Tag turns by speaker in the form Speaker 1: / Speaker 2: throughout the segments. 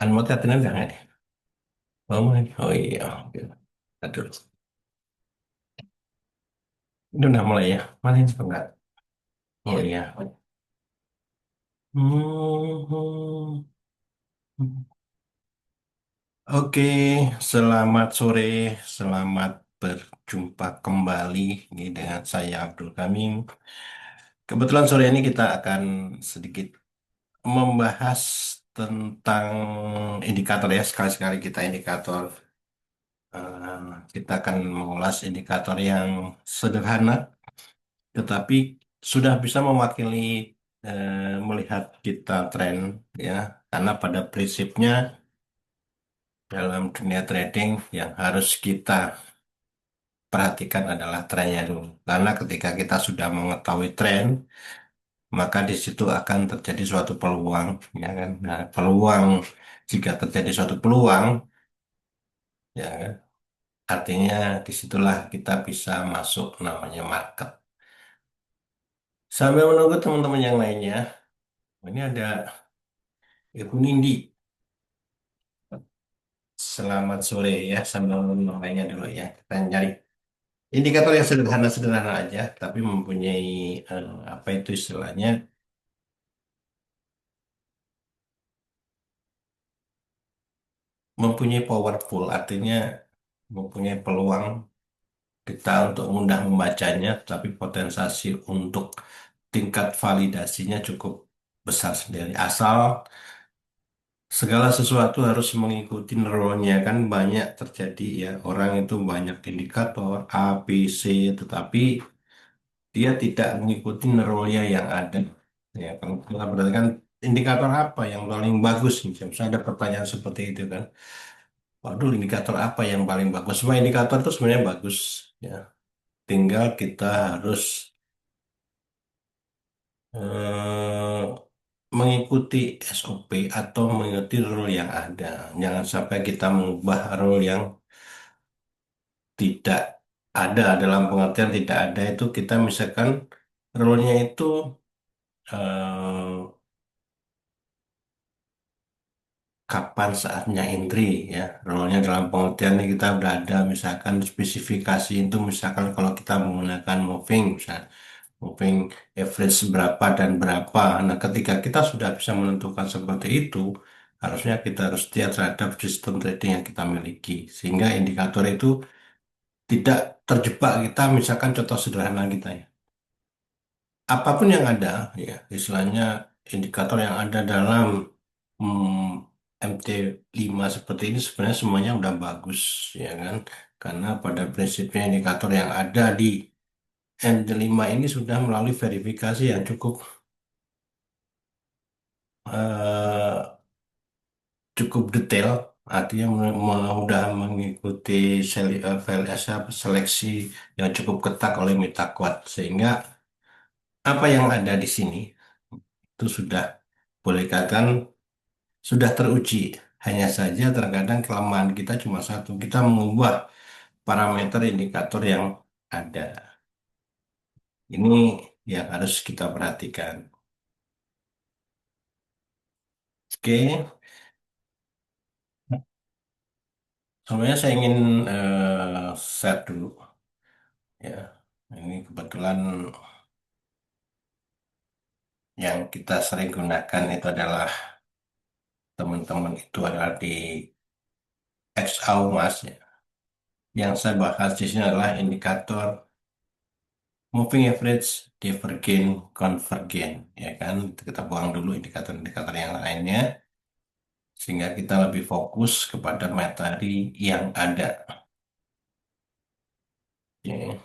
Speaker 1: Anmo latihan udah nggak nih? Oh, oh iya. Oke. Aduh. Ini udah mulai ya? Mana ini sebentar? Oh iya. Hmm. Oke, selamat sore, selamat berjumpa kembali ini dengan saya Abdul Kamim. Kebetulan sore ini kita akan sedikit membahas tentang indikator ya, sekali-sekali kita indikator. Eh, kita akan mengulas indikator yang sederhana tetapi sudah bisa mewakili melihat kita tren ya karena pada prinsipnya dalam dunia trading yang harus kita perhatikan adalah trennya dulu karena ketika kita sudah mengetahui tren maka di situ akan terjadi suatu peluang ya kan. Nah, peluang jika terjadi suatu peluang ya kan, artinya disitulah kita bisa masuk namanya market sambil menunggu teman-teman yang lainnya. Ini ada Ibu Nindi. Selamat sore ya, sambil namanya dulu ya. Kita cari indikator yang sederhana-sederhana aja, tapi mempunyai apa itu istilahnya, mempunyai powerful, artinya mempunyai peluang kita untuk mudah membacanya, tapi potensi untuk tingkat validasinya cukup besar sendiri. Asal segala sesuatu harus mengikuti neuronnya kan banyak terjadi ya orang itu banyak indikator A, B, C, tetapi dia tidak mengikuti nerolnya yang ada. Ya, kalau kita berarti kan indikator apa yang paling bagus? Misalnya ada pertanyaan seperti itu kan. Waduh, indikator apa yang paling bagus? Semua indikator itu sebenarnya bagus. Ya, tinggal kita harus eh, mengikuti SOP atau mengikuti rule yang ada. Jangan sampai kita mengubah rule yang tidak ada dalam pengertian tidak ada itu kita misalkan rule-nya itu eh, kapan saatnya entry ya role-nya dalam pengertian ini kita udah ada misalkan spesifikasi itu misalkan kalau kita menggunakan moving misalnya moving average berapa dan berapa nah ketika kita sudah bisa menentukan seperti itu harusnya kita harus setia terhadap sistem trading yang kita miliki sehingga indikator itu tidak terjebak kita misalkan contoh sederhana kita ya apapun yang ada ya istilahnya indikator yang ada dalam MT5 seperti ini sebenarnya semuanya udah bagus ya kan karena pada prinsipnya indikator yang ada di MT5 ini sudah melalui verifikasi yang eh, cukup detail artinya sudah mengikuti seleksi yang cukup ketat oleh Meta Quad sehingga apa yang ada di sini itu sudah boleh katakan sudah teruji. Hanya saja terkadang kelemahan kita cuma satu, kita mengubah parameter indikator yang ada. Ini yang harus kita perhatikan. Oke, sebenarnya saya ingin share dulu ya. Ini kebetulan yang kita sering gunakan itu adalah teman-teman itu adalah di XAU Mas ya. Yang saya bahas di sini adalah indikator moving average, divergen, convergen, ya kan? Kita buang dulu indikator-indikator yang lainnya, sehingga kita lebih fokus kepada materi yang ada. Oke.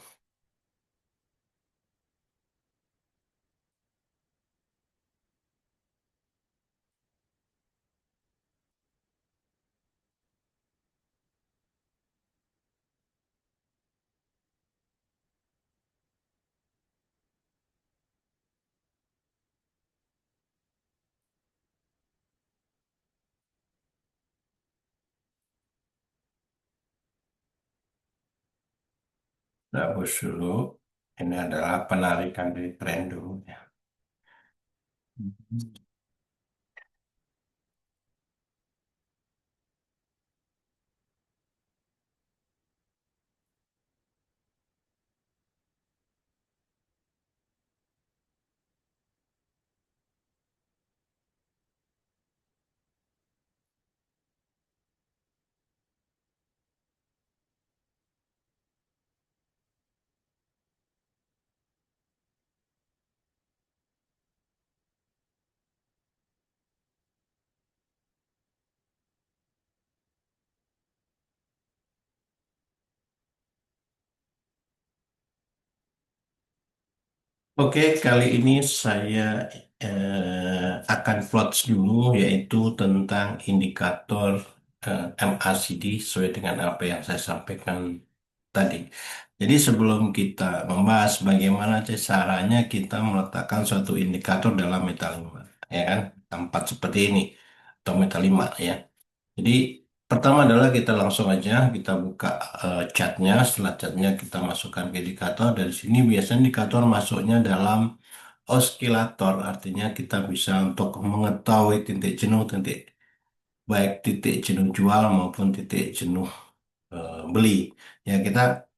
Speaker 1: Hapus dulu. Ini adalah penarikan dari tren dulu. Ya. Oke, kali ini saya akan plots dulu, yaitu tentang indikator MACD sesuai dengan apa yang saya sampaikan tadi. Jadi sebelum kita membahas bagaimana caranya kita meletakkan suatu indikator dalam Meta 5, ya kan, tempat seperti ini atau Meta 5 ya. Jadi pertama adalah kita langsung aja kita buka chartnya. Setelah chartnya kita masukkan ke indikator. Dari sini biasanya indikator masuknya dalam osilator, artinya kita bisa untuk mengetahui titik jenuh, titik baik titik jenuh jual maupun titik jenuh beli. Ya kita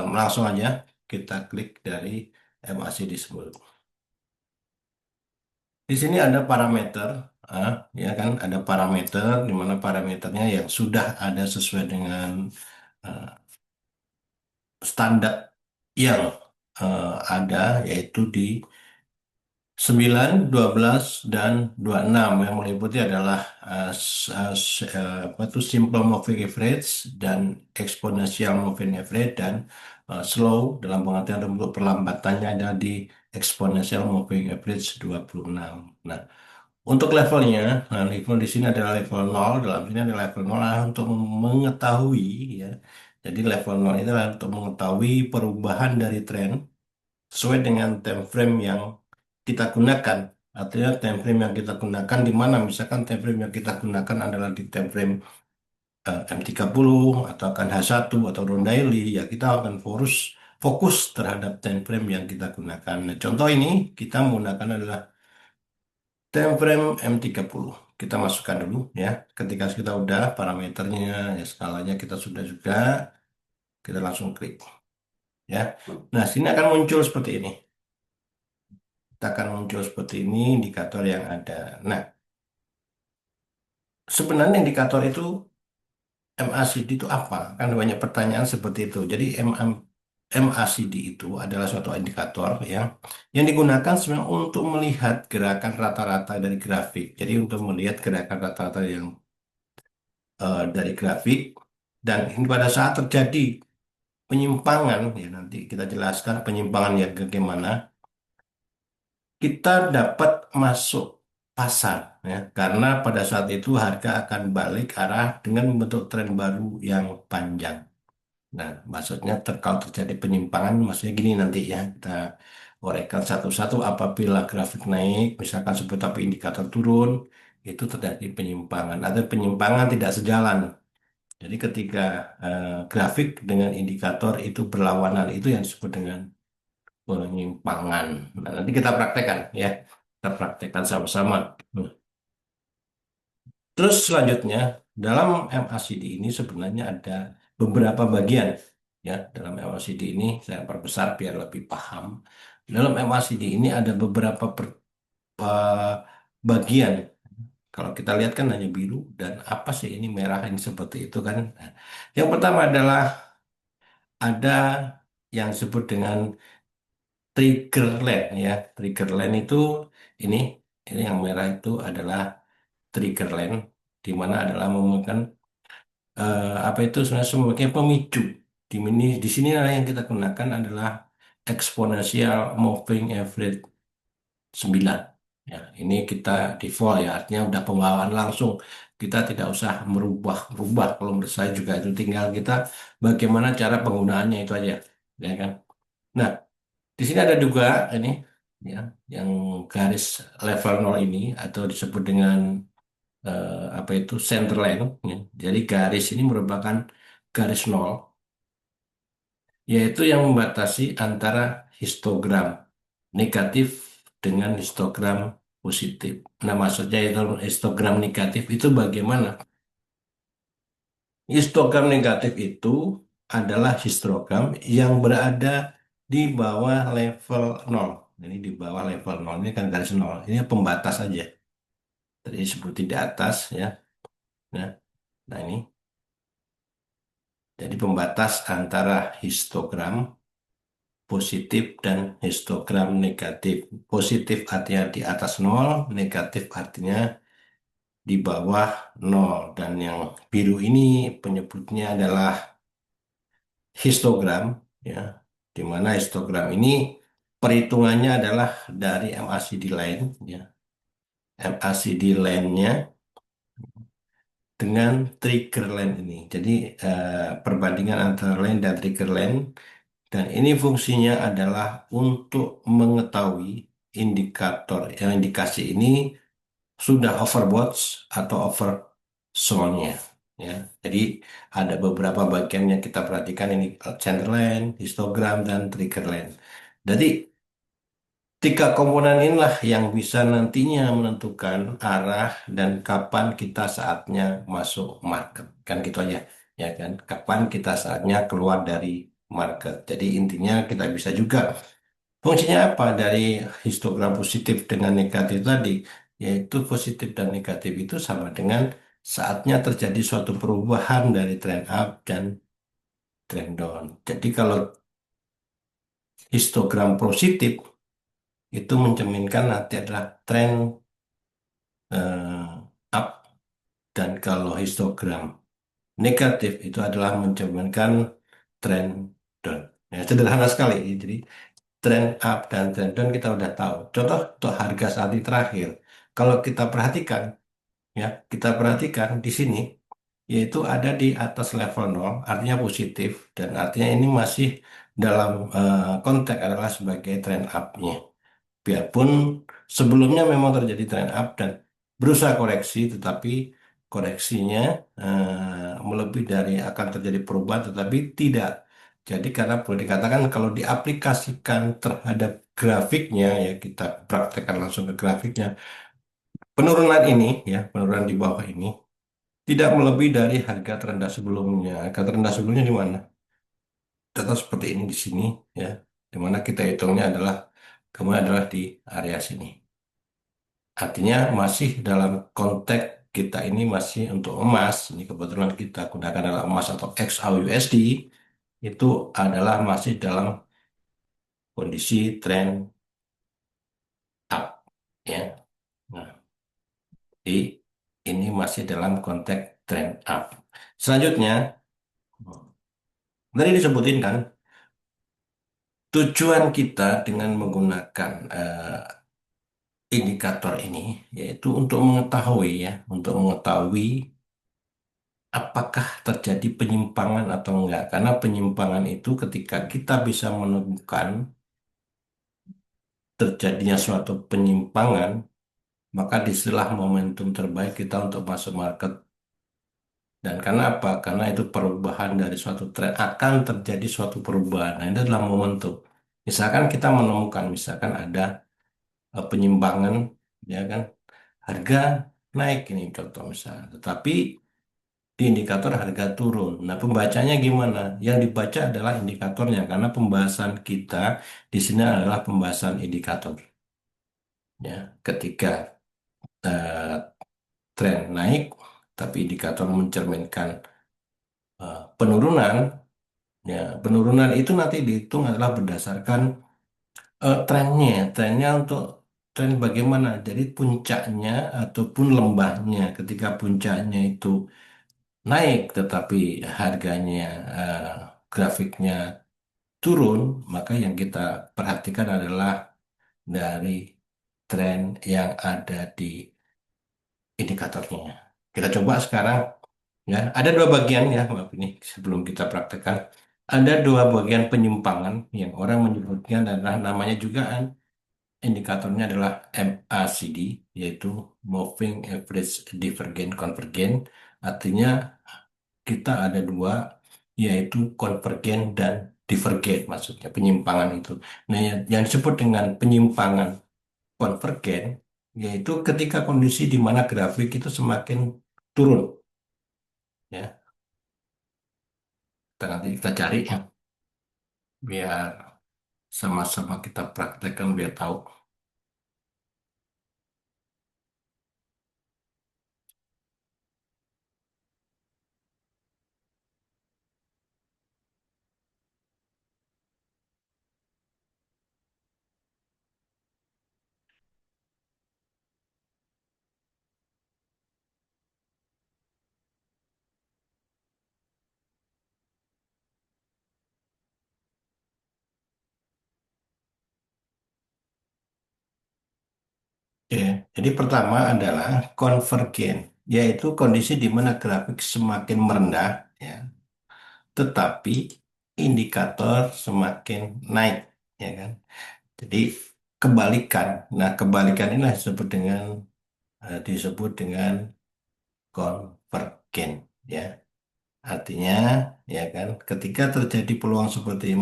Speaker 1: langsung aja kita klik dari MACD tersebut. Di sini ada parameter, ya kan, ada parameter di mana parameternya yang sudah ada sesuai dengan eh, standar yang ada, yaitu di 9, 12 dan 26 yang meliputi adalah apa itu simple moving average dan exponential moving average dan slow dalam pengertian bentuk perlambatannya ada di exponential moving average 26. Nah, untuk levelnya, nah level di sini adalah level 0, dalam sini ada level 0 adalah untuk mengetahui ya. Jadi level 0 itu adalah untuk mengetahui perubahan dari tren sesuai dengan time frame yang kita gunakan. Artinya time frame yang kita gunakan di mana misalkan time frame yang kita gunakan adalah di time frame M30 atau akan H1 atau round daily, ya kita akan fokus terhadap time frame yang kita gunakan. Nah, contoh ini kita menggunakan adalah time frame M30. Kita masukkan dulu ya. Ketika kita udah parameternya, ya skalanya kita sudah juga, kita langsung klik ya. Nah, sini akan muncul seperti ini. Kita akan muncul seperti ini indikator yang ada. Nah, sebenarnya indikator itu MACD itu apa? Kan banyak pertanyaan seperti itu. Jadi MACD itu adalah suatu indikator yang digunakan sebenarnya untuk melihat gerakan rata-rata dari grafik. Jadi untuk melihat gerakan rata-rata yang dari grafik, dan ini pada saat terjadi penyimpangan, ya nanti kita jelaskan penyimpangan yang bagaimana kita dapat masuk pasar ya, karena pada saat itu harga akan balik arah dengan membentuk tren baru yang panjang. Nah, maksudnya kalau terjadi penyimpangan, maksudnya gini nanti ya, kita uraikan satu-satu. Apabila grafik naik, misalkan seperti tapi indikator turun, itu terjadi penyimpangan. Ada penyimpangan tidak sejalan. Jadi ketika grafik dengan indikator itu berlawanan, itu yang disebut dengan penyimpangan. Nah, nanti kita praktekkan ya. Kita praktekkan sama-sama. Terus selanjutnya, dalam MACD ini sebenarnya ada beberapa bagian. Ya, dalam MACD ini saya perbesar biar lebih paham. Dalam MACD ini ada beberapa bagian. Kalau kita lihat kan hanya biru dan apa sih ini merah ini seperti itu kan. Nah, yang pertama adalah ada yang disebut dengan trigger line ya. Trigger line itu ini ini yang merah itu adalah trigger line, di mana adalah merupakan apa itu sebenarnya sebagai pemicu. Di sini yang kita gunakan adalah exponential moving average 9. Ya, ini kita default ya, artinya udah pembawaan langsung. Kita tidak usah merubah. Kalau menurut saya juga itu tinggal kita bagaimana cara penggunaannya itu aja, ya kan? Nah, di sini ada juga ini ya, yang garis level 0 ini atau disebut dengan apa itu center line ya. Jadi garis ini merupakan garis nol, yaitu yang membatasi antara histogram negatif dengan histogram positif. Nah, maksudnya itu histogram negatif itu bagaimana? Histogram negatif itu adalah histogram yang berada di bawah level nol. Ini di bawah level nol, ini kan garis nol. Ini pembatas saja. Tadi disebut di atas ya. Nah, nah ini. Jadi pembatas antara histogram positif dan histogram negatif. Positif artinya di atas nol, negatif artinya di bawah nol. Dan yang biru ini penyebutnya adalah histogram, ya, di mana histogram ini perhitungannya adalah dari MACD line, ya. MACD line-nya dengan trigger line ini. Jadi perbandingan antara line dan trigger line. Dan ini fungsinya adalah untuk mengetahui indikasi ini sudah overbought atau oversold-nya. Ya, jadi ada beberapa bagian yang kita perhatikan ini center line, histogram, dan trigger line. Jadi tiga komponen inilah yang bisa nantinya menentukan arah dan kapan kita saatnya masuk market. Kan gitu aja, ya kan? Kapan kita saatnya keluar dari market. Jadi intinya kita bisa juga fungsinya apa dari histogram positif dengan negatif tadi, yaitu positif dan negatif itu sama dengan saatnya terjadi suatu perubahan dari trend up dan trend down. Jadi kalau histogram positif itu mencerminkan nanti adalah trend up, dan kalau histogram negatif itu adalah mencerminkan trend down. Ya, sederhana sekali. Jadi trend up dan trend down kita udah tahu. Contoh untuk harga saat ini terakhir, kalau kita perhatikan, ya kita perhatikan di sini, yaitu ada di atas level nol, artinya positif, dan artinya ini masih dalam konteks adalah sebagai trend up-nya. Biarpun sebelumnya memang terjadi trend up dan berusaha koreksi, tetapi koreksinya melebihi dari akan terjadi perubahan, tetapi tidak. Jadi karena boleh dikatakan kalau diaplikasikan terhadap grafiknya, ya kita praktekkan langsung ke grafiknya, penurunan ini, ya penurunan di bawah ini tidak melebihi dari harga terendah sebelumnya. Harga terendah sebelumnya di mana? Tetap seperti ini di sini, ya, di mana kita hitungnya adalah kemudian adalah di area sini. Artinya masih dalam konteks kita ini masih untuk emas. Ini kebetulan kita gunakan adalah emas atau XAUUSD. Itu adalah masih dalam kondisi tren up. Ya. Nah, jadi ini masih dalam konteks tren up. Selanjutnya, tadi disebutin kan, tujuan kita dengan menggunakan indikator ini yaitu untuk mengetahui, ya, untuk mengetahui apakah terjadi penyimpangan atau enggak. Karena penyimpangan itu ketika kita bisa menemukan terjadinya suatu penyimpangan, maka disitulah momentum terbaik kita untuk masuk market. Dan karena apa? Karena itu perubahan dari suatu tren, akan terjadi suatu perubahan. Nah, itu adalah momentum. Misalkan kita menemukan, misalkan ada penyimpangan, ya kan, harga naik ini contoh misalnya, tetapi di indikator harga turun. Nah, pembacanya gimana? Yang dibaca adalah indikatornya, karena pembahasan kita di sini adalah pembahasan indikator. Ya, ketika eh, tren naik, tapi indikator mencerminkan penurunan, ya penurunan itu nanti dihitung adalah berdasarkan trennya untuk tren bagaimana. Jadi puncaknya ataupun lembahnya, ketika puncaknya itu naik tetapi harganya eh, grafiknya turun, maka yang kita perhatikan adalah dari tren yang ada di indikatornya. Kita coba sekarang, ya. Ada dua bagian, ya, maaf ini sebelum kita praktekkan. Ada dua bagian penyimpangan yang orang menyebutnya adalah namanya juga indikatornya adalah MACD, yaitu Moving Average Divergent Convergent. Artinya kita ada dua, yaitu konvergen dan divergen, maksudnya penyimpangan itu. Nah, yang disebut dengan penyimpangan konvergen, yaitu ketika kondisi di mana grafik itu semakin turun, ya. Kita nanti kita cari, ya, biar sama-sama kita praktekkan biar tahu. Oke, jadi pertama adalah konvergen, yaitu kondisi di mana grafik semakin merendah, ya, tetapi indikator semakin naik, ya kan? Jadi kebalikan. Nah, kebalikan inilah disebut dengan konvergen, ya. Artinya, ya kan, ketika terjadi peluang seperti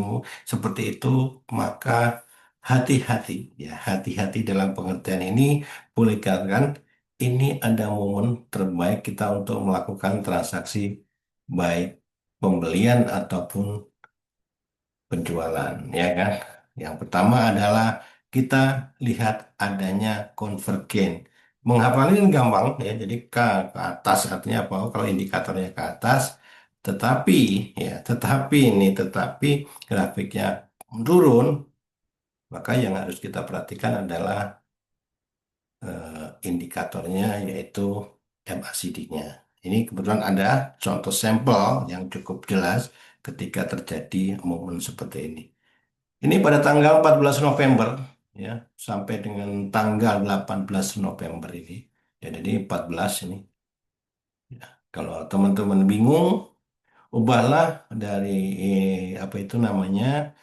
Speaker 1: itu, maka hati-hati, ya, hati-hati dalam pengertian ini, boleh katakan ini ada momen terbaik kita untuk melakukan transaksi baik pembelian ataupun penjualan, ya kan? Yang pertama adalah kita lihat adanya konvergen. Menghafalnya kan gampang ya, jadi ke atas artinya apa? Oh, kalau indikatornya ke atas, tetapi tetapi grafiknya turun, maka yang harus kita perhatikan adalah indikatornya yaitu MACD-nya. Ini kebetulan ada contoh sampel yang cukup jelas ketika terjadi momen seperti ini. Ini pada tanggal 14 November, ya, sampai dengan tanggal 18 November ini. Ya, jadi 14 ini. Ya. Kalau teman-teman bingung, ubahlah dari apa itu namanya,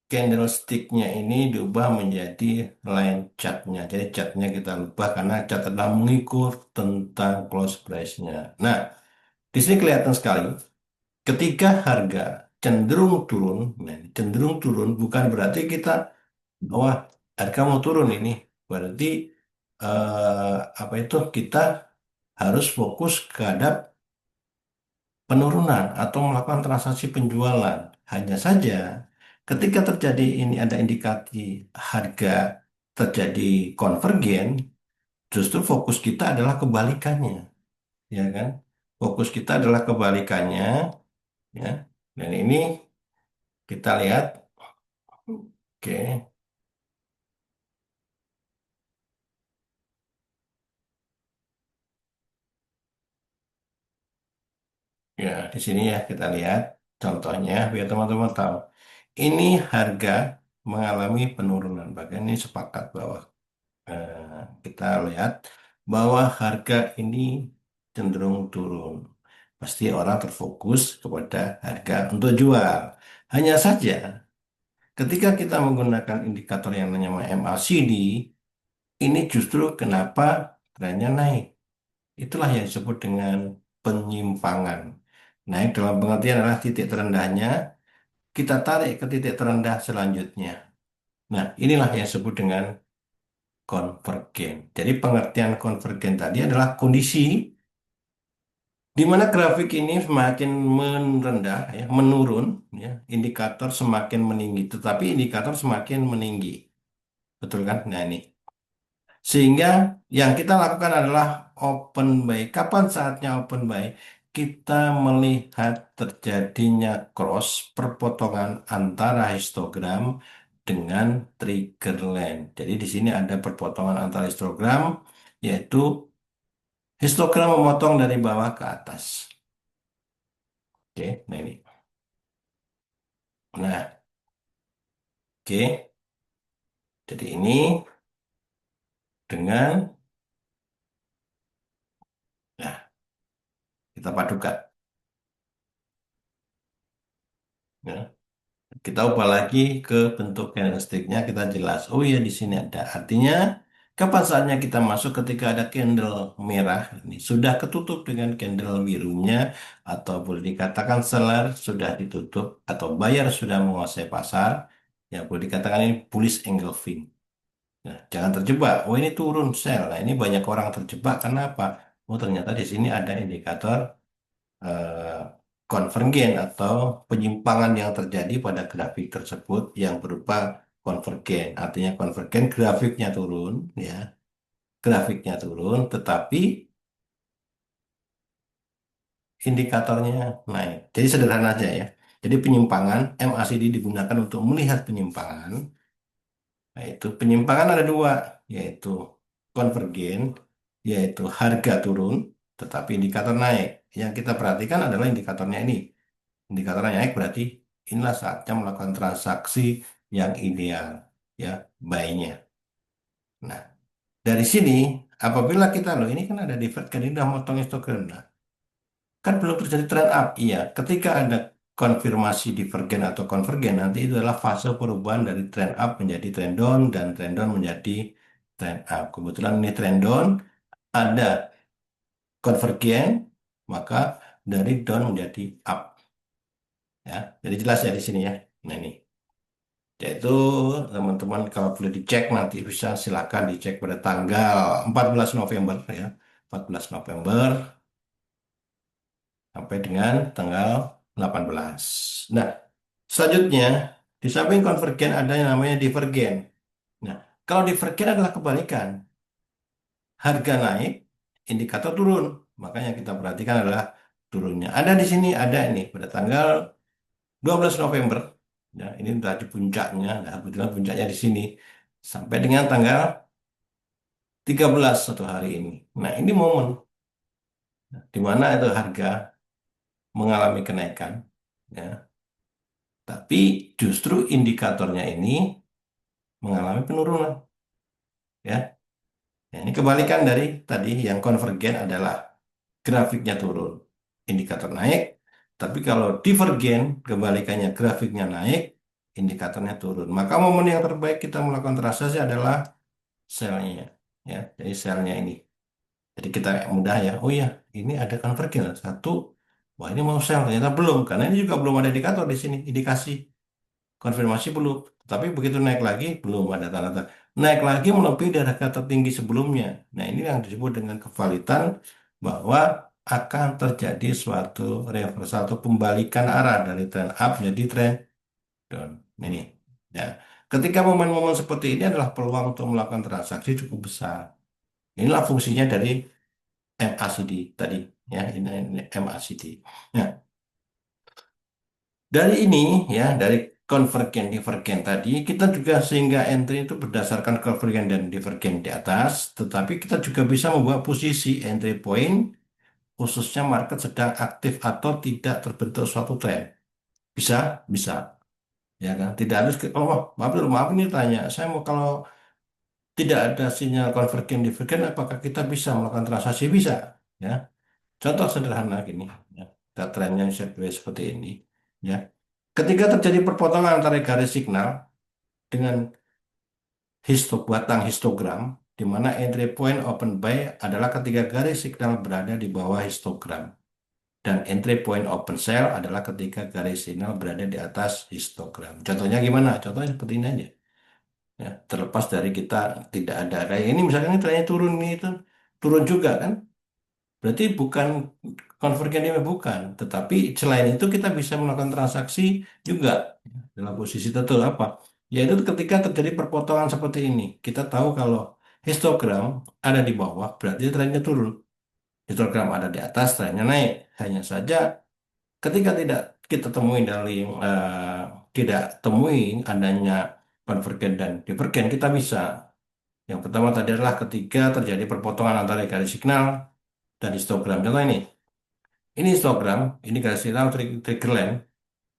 Speaker 1: candlestick-nya ini diubah menjadi line chart-nya. Jadi chart-nya kita ubah karena chart adalah mengukur tentang close price-nya. Nah, di sini kelihatan sekali ketika harga cenderung turun, nah, cenderung turun bukan berarti kita, wah, harga mau turun ini. Berarti apa itu kita harus fokus terhadap penurunan atau melakukan transaksi penjualan. Hanya saja ketika terjadi ini ada indikasi harga terjadi konvergen, justru fokus kita adalah kebalikannya, ya kan? Fokus kita adalah kebalikannya, ya. Dan ini kita lihat, oke. Ya, di sini ya kita lihat contohnya biar teman-teman tahu. Ini harga mengalami penurunan. Bahkan ini sepakat bahwa kita lihat bahwa harga ini cenderung turun. Pasti orang terfokus kepada harga untuk jual. Hanya saja ketika kita menggunakan indikator yang namanya MACD, ini justru kenapa trennya naik. Itulah yang disebut dengan penyimpangan. Naik dalam pengertian adalah titik terendahnya, kita tarik ke titik terendah selanjutnya. Nah, inilah yang disebut dengan konvergen. Jadi pengertian konvergen tadi adalah kondisi di mana grafik ini semakin merendah, ya, menurun, ya, indikator semakin meninggi, tetapi indikator semakin meninggi. Betul kan? Nah, ini. Sehingga yang kita lakukan adalah open buy. Kapan saatnya open buy? Kita melihat terjadinya cross perpotongan antara histogram dengan trigger line. Jadi di sini ada perpotongan antara histogram, yaitu histogram memotong dari bawah ke atas. Oke, nah ini. Nah, oke. Jadi ini dengan, nah, kita padukan. Ya. Kita ubah lagi ke bentuk candlestick-nya, kita jelas. Oh iya, di sini ada. Artinya, kapan saatnya kita masuk ketika ada candle merah ini sudah ketutup dengan candle birunya, atau boleh dikatakan seller sudah ditutup atau buyer sudah menguasai pasar. Ya, boleh dikatakan ini bullish engulfing. Nah, jangan terjebak. Oh, ini turun sell. Nah, ini banyak orang terjebak. Kenapa? Oh, ternyata di sini ada indikator eh, konvergen atau penyimpangan yang terjadi pada grafik tersebut yang berupa konvergen. Artinya konvergen grafiknya turun, ya, grafiknya turun, tetapi indikatornya naik. Jadi sederhana aja ya. Jadi penyimpangan MACD digunakan untuk melihat penyimpangan. Nah, itu penyimpangan ada dua, yaitu konvergen, yaitu harga turun, tetapi indikator naik. Yang kita perhatikan adalah indikatornya ini. Indikatornya naik berarti inilah saatnya melakukan transaksi yang ideal, ya, buy-nya. Nah, dari sini apabila kita loh ini kan ada divergen ini udah motong histogram. Nah, kan belum terjadi trend up. Iya, ketika ada konfirmasi divergen atau konvergen nanti itu adalah fase perubahan dari trend up menjadi trend down dan trend down menjadi trend up. Kebetulan ini trend down ada konvergen maka dari down menjadi up ya. Jadi jelas ya di sini ya. Nah, ini. Yaitu teman-teman kalau boleh dicek nanti bisa silakan dicek pada tanggal 14 November ya. 14 November sampai dengan tanggal 18. Nah, selanjutnya di samping konvergen ada yang namanya divergen. Nah, kalau divergen adalah kebalikan. Harga naik, indikator turun. Makanya kita perhatikan adalah turunnya. Ada di sini, ada ini pada tanggal 12 November. Ya, ini sudah di puncaknya. Nah, kebetulan puncaknya di sini. Sampai dengan tanggal 13 satu hari ini. Nah, ini momen di mana itu harga mengalami kenaikan. Ya. Tapi justru indikatornya ini mengalami penurunan. Ya. Ya, ini kebalikan dari tadi yang konvergen adalah grafiknya turun, indikator naik. Tapi kalau divergen, kebalikannya grafiknya naik, indikatornya turun. Maka momen yang terbaik kita melakukan transaksi adalah selnya. Ya, jadi selnya ini. Jadi kita mudah ya, oh ya, ini ada convergen satu, wah ini mau sell ternyata belum, karena ini juga belum ada indikator di sini, indikasi konfirmasi belum. Tapi begitu naik lagi belum ada tanda-tanda. Naik lagi melebihi dari harga tertinggi sebelumnya. Nah ini yang disebut dengan kevalitan bahwa akan terjadi suatu reversal atau pembalikan arah dari tren up menjadi tren down. Ini ya. Ketika momen-momen seperti ini adalah peluang untuk melakukan transaksi cukup besar. Inilah fungsinya dari MACD tadi ya ini MACD. Nah, dari ini ya dari konvergen divergen tadi kita juga sehingga entry itu berdasarkan konvergen dan divergen di atas, tetapi kita juga bisa membuat posisi entry point khususnya market sedang aktif atau tidak terbentuk suatu tren. Bisa, bisa ya kan. Tidak harus oh maaf ini tanya, saya mau kalau tidak ada sinyal konvergen divergen apakah kita bisa melakukan transaksi bisa ya. Contoh sederhana gini, ya. Kita trennya sideways seperti ini, ya. Ketika terjadi perpotongan antara garis signal dengan batang histogram, di mana entry point open buy adalah ketika garis signal berada di bawah histogram, dan entry point open sell adalah ketika garis signal berada di atas histogram. Contohnya gimana? Contohnya seperti ini aja. Ya, terlepas dari kita tidak ada kayak ini, misalnya ini trennya turun nih itu turun juga kan? Berarti bukan konvergen ini bukan, tetapi selain itu kita bisa melakukan transaksi juga dalam posisi tertentu apa? Yaitu ketika terjadi perpotongan seperti ini, kita tahu kalau histogram ada di bawah, berarti trennya turun. Histogram ada di atas, trennya naik. Hanya saja ketika tidak kita temui dari tidak temui adanya konvergen dan divergen, kita bisa. Yang pertama tadi adalah ketika terjadi perpotongan antara garis signal dan histogram. Contoh ini histogram, ini garis signal trigger line.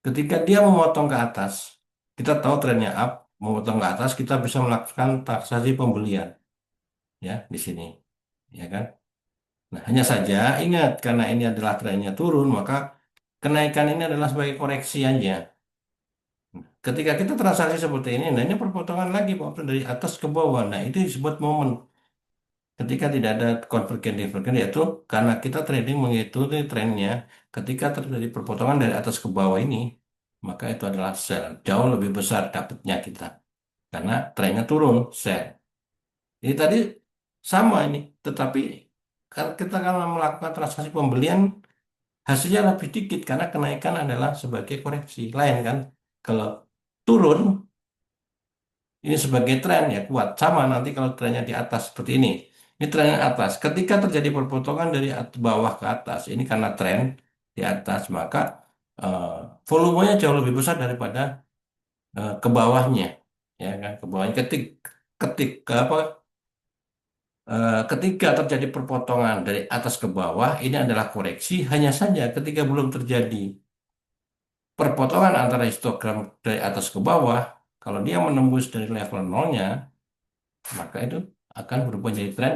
Speaker 1: Ketika dia memotong ke atas, kita tahu trennya up, memotong ke atas, kita bisa melakukan transaksi pembelian ya di sini, ya kan? Nah, hanya saja ingat karena ini adalah trennya turun, maka kenaikan ini adalah sebagai koreksi aja. Ketika kita transaksi seperti ini, nah ini perpotongan lagi Pak, dari atas ke bawah. Nah, itu disebut momen. Ketika tidak ada konvergen divergen yaitu karena kita trading mengikuti trennya, ketika terjadi perpotongan dari atas ke bawah ini, maka itu adalah sell. Jauh lebih besar dapatnya kita karena trennya turun, sell. Ini tadi sama ini, tetapi kalau kita kalau melakukan transaksi pembelian hasilnya lebih dikit karena kenaikan adalah sebagai koreksi. Lain kan? Kalau turun ini sebagai tren ya kuat. Sama nanti kalau trennya di atas seperti ini. Ini trennya atas. Ketika terjadi perpotongan dari bawah ke atas, ini karena tren di atas, maka eh, volumenya jauh lebih besar daripada ke bawahnya. Ya kan, ke bawahnya ketika apa ketika terjadi perpotongan dari atas ke bawah, ini adalah koreksi. Hanya saja ketika belum terjadi perpotongan antara histogram dari atas ke bawah, kalau dia menembus dari level nolnya, maka itu akan berubah jadi tren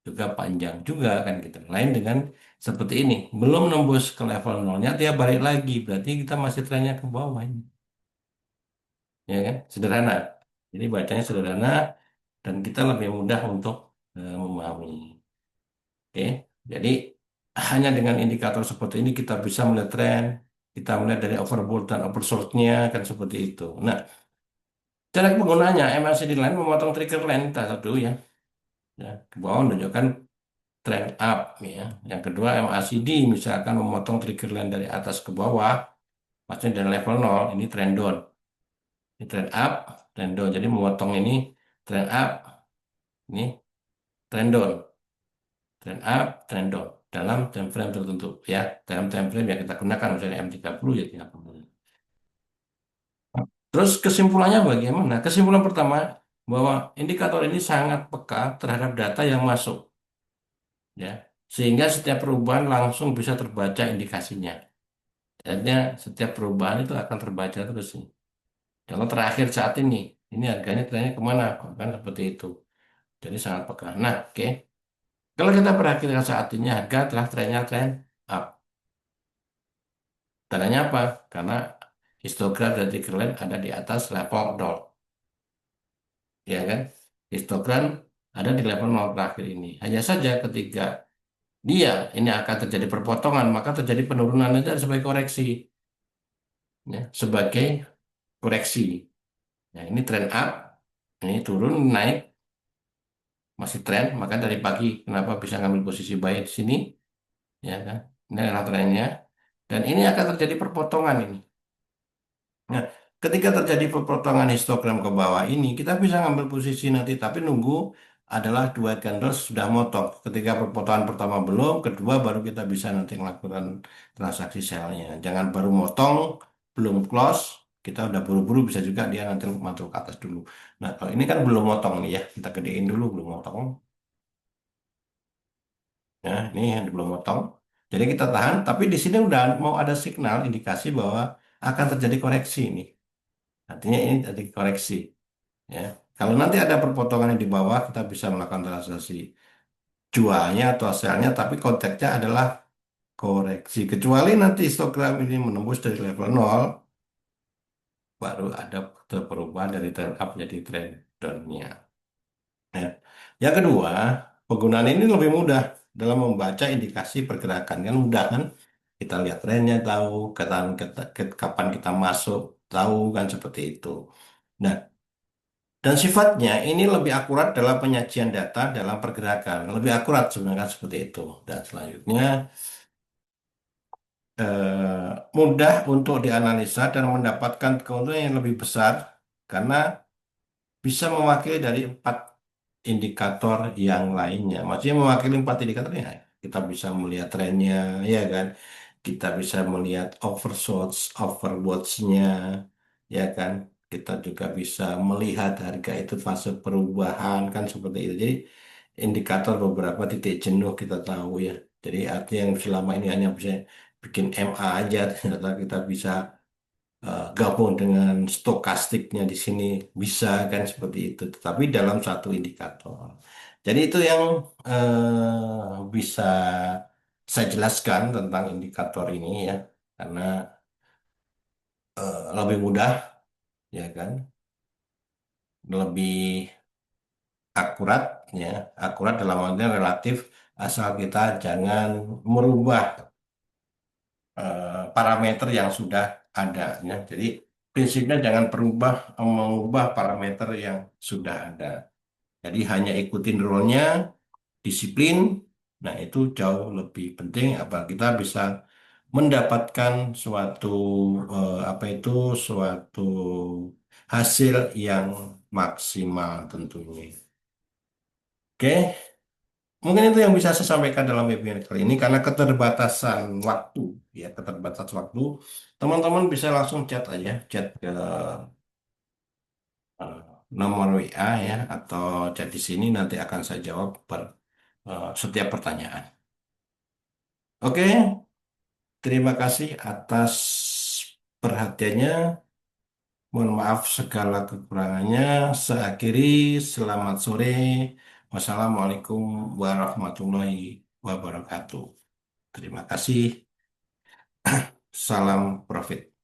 Speaker 1: juga panjang juga kan gitu. Lain dengan seperti ini, belum nembus ke level nolnya, dia balik lagi, berarti kita masih trennya ke bawah ini, ya kan? Sederhana. Jadi bacanya sederhana dan kita lebih mudah untuk memahami. Oke, jadi hanya dengan indikator seperti ini kita bisa melihat tren, kita melihat dari overbought dan oversold-nya kan seperti itu. Nah, cara penggunanya MACD line memotong trigger line kita satu ya. Ya, ke bawah menunjukkan trend up ya. Yang kedua MACD misalkan memotong trigger line dari atas ke bawah, maksudnya dari level nol ini trend down. Ini trend up, trend down. Jadi memotong ini trend up, ini trend down, trend up, trend down dalam time frame tertentu ya. Dalam time frame yang kita gunakan misalnya M30 ya 30. Terus kesimpulannya bagaimana? Kesimpulan pertama bahwa indikator ini sangat peka terhadap data yang masuk ya. Sehingga setiap perubahan langsung bisa terbaca indikasinya. Artinya setiap perubahan itu akan terbaca terus nih. Kalau terakhir saat ini harganya trennya kemana? Kan seperti itu. Jadi sangat peka. Nah, oke. Kalau kita perhatikan saat ini harga telah trennya tren up. Tandanya apa? Karena histogram dari trigger ada di atas level 0. Ya kan? Histogram ada di level 0 terakhir ini. Hanya saja ketika dia ini akan terjadi perpotongan, maka terjadi penurunan aja sebagai koreksi. Ya, sebagai koreksi. Nah, ini trend up, ini turun, naik, masih tren, maka dari pagi kenapa bisa ngambil posisi buy di sini, ya kan? Ini adalah trennya, dan ini akan terjadi perpotongan ini. Nah, ketika terjadi pepotongan histogram ke bawah ini, kita bisa ngambil posisi nanti, tapi nunggu adalah dua candle sudah motong. Ketika perpotongan pertama belum, kedua baru kita bisa nanti melakukan transaksi sell-nya. Jangan baru motong, belum close, kita udah buru-buru bisa juga dia nanti mantul ke atas dulu. Nah, kalau ini kan belum motong nih ya, kita gedein dulu belum motong. Ya, ini yang belum motong. Jadi kita tahan, tapi di sini udah mau ada signal indikasi bahwa akan terjadi koreksi ini. Artinya ini jadi koreksi. Ya. Kalau nanti ada perpotongan yang di bawah, kita bisa melakukan transaksi jualnya atau sell-nya, tapi konteksnya adalah koreksi. Kecuali nanti histogram ini menembus dari level nol, baru ada perubahan dari trend up jadi trend down-nya. Ya. Yang kedua, penggunaan ini lebih mudah dalam membaca indikasi pergerakan. Kan mudah kan? Kita lihat trennya, tahu kapan kita masuk, tahu kan seperti itu. Nah, dan sifatnya ini lebih akurat dalam penyajian data dalam pergerakan. Lebih akurat sebenarnya kan seperti itu. Dan selanjutnya mudah untuk dianalisa dan mendapatkan keuntungan yang lebih besar karena bisa mewakili dari empat indikator yang lainnya. Maksudnya mewakili empat indikatornya. Kita bisa melihat trennya, ya kan? Kita bisa melihat overshoots, overboughts-nya, ya kan? Kita juga bisa melihat harga itu fase perubahan kan seperti itu. Jadi indikator beberapa titik jenuh kita tahu ya. Jadi artinya yang selama ini hanya bisa bikin MA aja, ternyata kita bisa gabung dengan stokastiknya di sini bisa kan seperti itu, tetapi dalam satu indikator. Jadi itu yang bisa saya jelaskan tentang indikator ini ya, karena lebih mudah ya kan, lebih akurat ya, akurat dalam artian relatif asal kita jangan merubah parameter yang sudah ada ya. Jadi prinsipnya jangan mengubah parameter yang sudah ada. Jadi hanya ikutin rule-nya, disiplin. Nah, itu jauh lebih penting apabila kita bisa mendapatkan suatu apa itu suatu hasil yang maksimal tentunya. Oke, mungkin itu yang bisa saya sampaikan dalam webinar kali ini karena keterbatasan waktu, ya keterbatasan waktu. Teman-teman bisa langsung chat aja, chat ke eh, nomor WA ya atau chat di sini nanti akan saya jawab setiap pertanyaan. Oke, terima kasih atas perhatiannya. Mohon maaf segala kekurangannya. Seakhiri, selamat sore. Wassalamualaikum warahmatullahi wabarakatuh. Terima kasih. Salam profit.